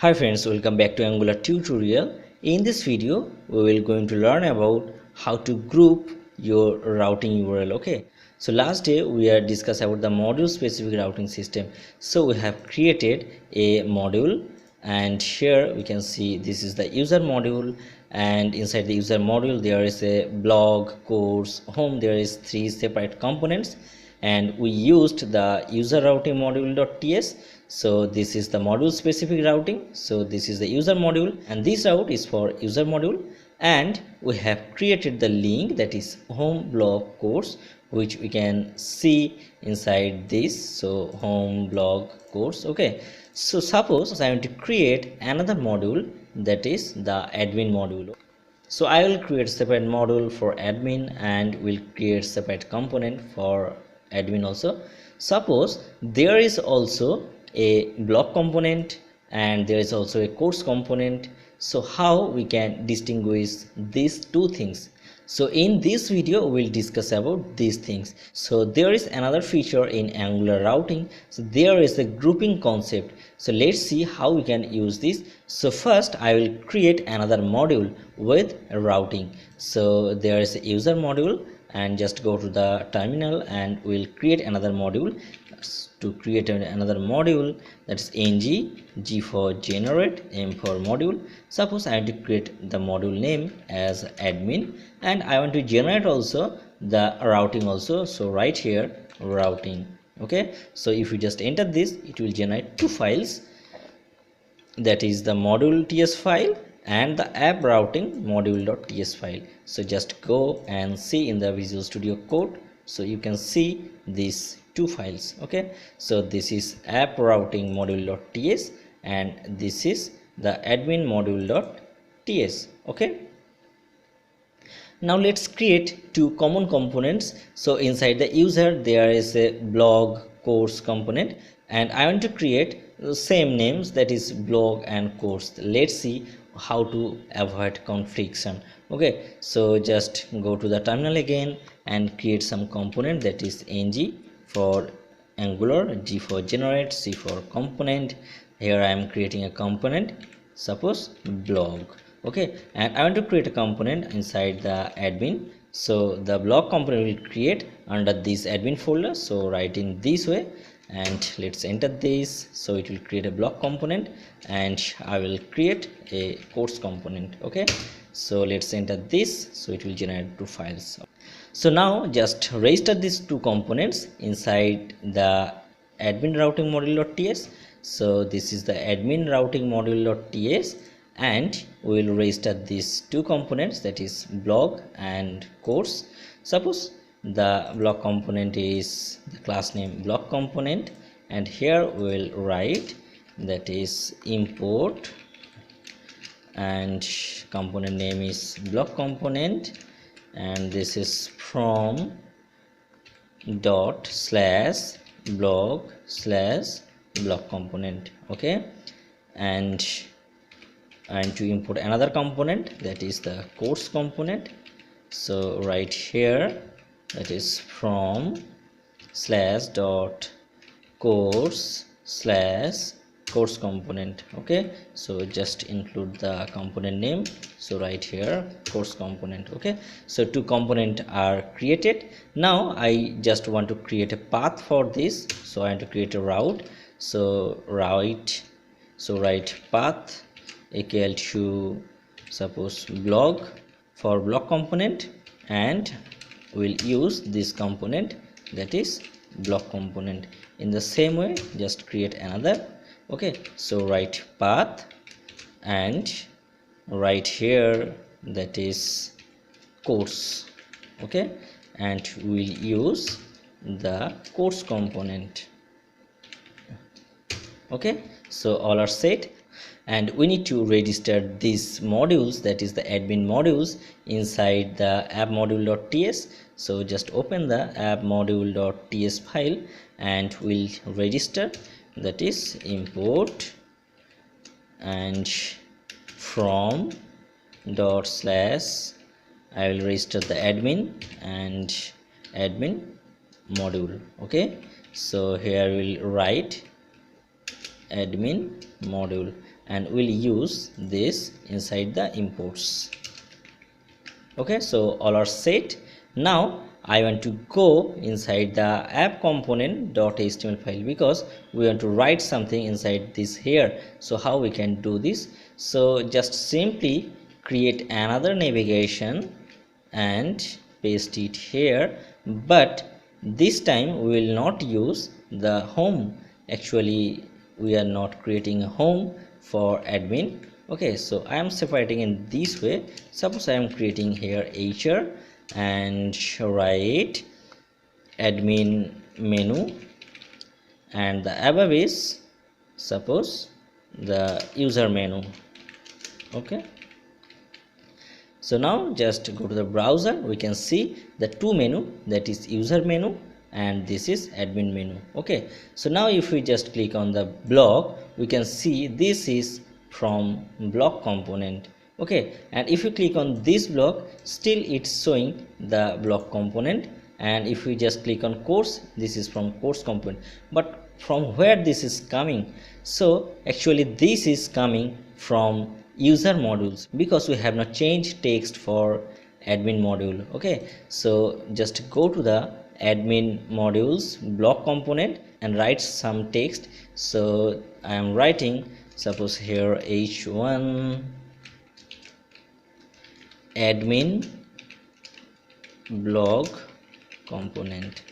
Hi friends, welcome back to Angular tutorial. In this video, we will going to learn about how to group your routing URL. Okay, so last day we are discussed about the module specific routing system. So we have created a module, and here we can see this is the user module, and inside the user module there is a blog, course, home. There is three separate components, and we used the user routing module.ts. So this is the module specific routing, so this is the user module and this route is for user module, and we have created the link, that is home blog course, which we can see inside this. So home blog course. Okay, so suppose I want to create another module, that is the admin module. So I will create separate module for admin and will create separate component for admin also. Suppose there is also a blog component and there is also a course component. So how we can distinguish these two things? So in this video we will discuss about these things. So there is another feature in Angular routing. So there is a grouping concept. So let's see how we can use this. So first I will create another module with routing. So there is a user module, and just go to the terminal and we'll create another module. To create another module, that's ng, g for generate, m for module. Suppose I want to create the module name as admin, and I want to generate also the routing also. So right here routing. Okay, so if you just enter this, it will generate two files, that is the module ts file and the app routing module.ts file. So just go and see in the Visual Studio Code, so you can see these two files. Okay, so this is app routing module.ts and this is the admin module.ts. Okay, now let's create two common components. So inside the user there is a blog course component, and I want to create the same names, that is blog and course. Let's see how to avoid confliction. Okay, so just go to the terminal again and create some component, that is ng for Angular, g for generate, c for component. Here I am creating a component, suppose blog. Okay, and I want to create a component inside the admin. So the blog component will create under this admin folder. So write in this way and let's enter this. So it will create a blog component, and I will create a course component. Okay, so let's enter this. So it will generate two files. So now just register these two components inside the admin routing module.ts. So this is the admin routing module.ts, and we will register these two components, that is blog and course. Suppose the blog component is the class name blog component, and here we will write, that is import, and component name is blog component, and this is from dot slash blog slash blog component. Okay, and to import another component, that is the course component. So right here, that is from slash dot course slash course component. Okay, so just include the component name. So right here course component. Okay, so two components are created. Now I just want to create a path for this. So I want to create a route. So write path equal to, suppose blog for blog component, and we'll use this component, that is blog component. In the same way, just create another. Okay, so write path, and right here, that is course. Okay, and we'll use the course component. Okay, so all are set, and we need to register these modules, that is the admin modules, inside the app module.ts. So just open the app module.ts file and we'll register, that is import and from dot slash, I will register the admin and admin module. Okay, so here we'll write admin module, and we'll use this inside the imports. Okay, so all are set. Now I want to go inside the app component.html file because we want to write something inside this here. So how we can do this? So just simply create another navigation and paste it here, but this time we will not use the home. Actually we are not creating a home for admin. Okay, so I am separating in this way. Suppose I am creating here hr and write admin menu, and the above is suppose the user menu. Okay, so now just go to the browser, we can see the two menu, that is user menu and this is admin menu. Okay, so now if we just click on the block, we can see this is from block component. Okay, and if you click on this block, still it's showing the block component, and if we just click on course, this is from course component. But from where this is coming? So actually this is coming from user modules because we have not changed text for admin module. Okay, so just go to the admin modules block component and write some text. So I am writing, suppose here h1 admin blog component.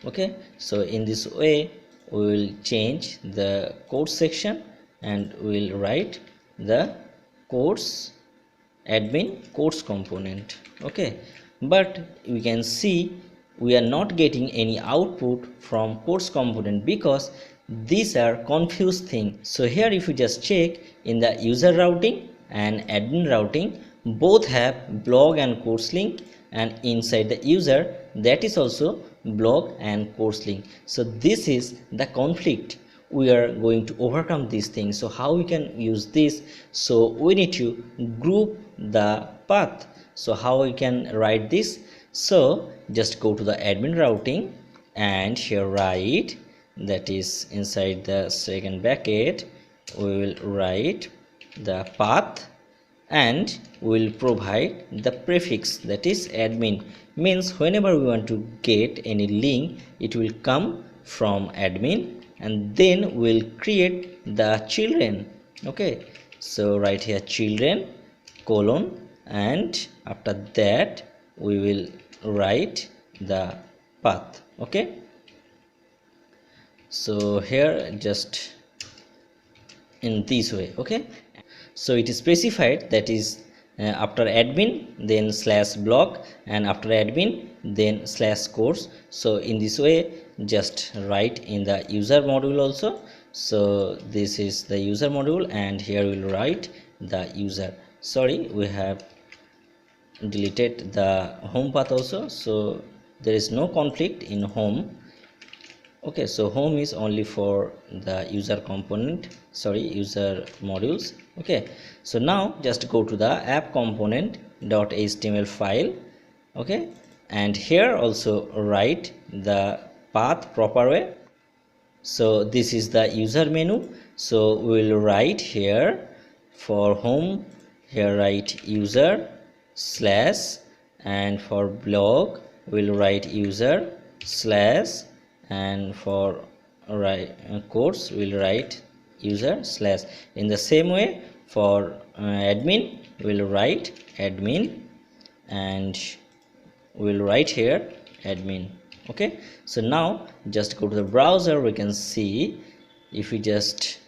Okay, so in this way we will change the code section and we will write the course admin course component. Okay, but we can see we are not getting any output from course component because these are confused things. So here if you just check in the user routing and admin routing, both have blog and course link, and inside the user that is also blog and course link. So this is the conflict. We are going to overcome these things. So how we can use this? So we need to group the path. So how we can write this? So just go to the admin routing and here write, that is inside the second bracket we will write the path and we will provide the prefix, that is admin. Means whenever we want to get any link, it will come from admin, and then we'll create the children. Okay, so write here children colon, and after that we will write the path. Okay, so here just in this way. Okay, so it is specified, that is after admin then slash blog, and after admin then slash course. So in this way just write in the user module also. So this is the user module and here we'll write the user. Sorry, we have deleted the home path also, so there is no conflict in home. Okay, so home is only for the user component, sorry, user modules. Okay, so now just go to the app component.html file. Okay, and here also write the path proper way. So this is the user menu, so we will write here for home, here write user slash, and for blog we'll write user slash, and for course we'll write user slash. In the same way for admin we'll write admin and we'll write here admin. Okay, so now just go to the browser, we can see if we just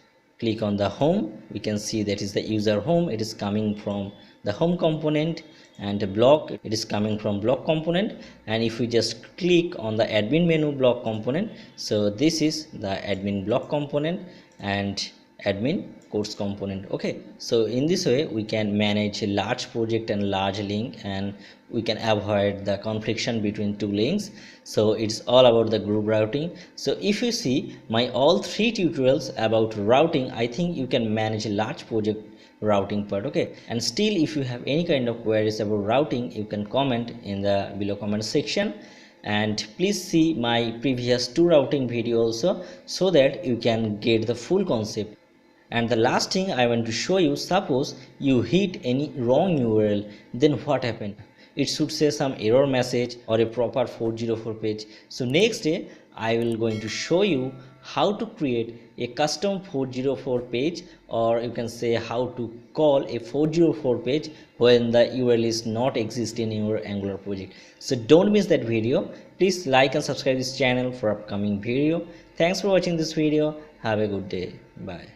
click on the home, we can see that is the user home, it is coming from the home component, and the block it is coming from block component. And if we just click on the admin menu block component, so this is the admin block component and admin course component. Okay, so in this way we can manage a large project and large link, and we can avoid the confliction between two links. So it's all about the group routing. So if you see my all three tutorials about routing, I think you can manage a large project routing part. Okay, and still if you have any kind of queries about routing, you can comment in the below comment section, and please see my previous two routing video also, so that you can get the full concept. And the last thing I want to show you, suppose you hit any wrong URL, then what happened? It should say some error message or a proper 404 page. So next day I will going to show you how to create a custom 404 page, or you can say how to call a 404 page when the URL is not exist in your Angular project. So don't miss that video. Please like and subscribe this channel for upcoming video. Thanks for watching this video. Have a good day. Bye.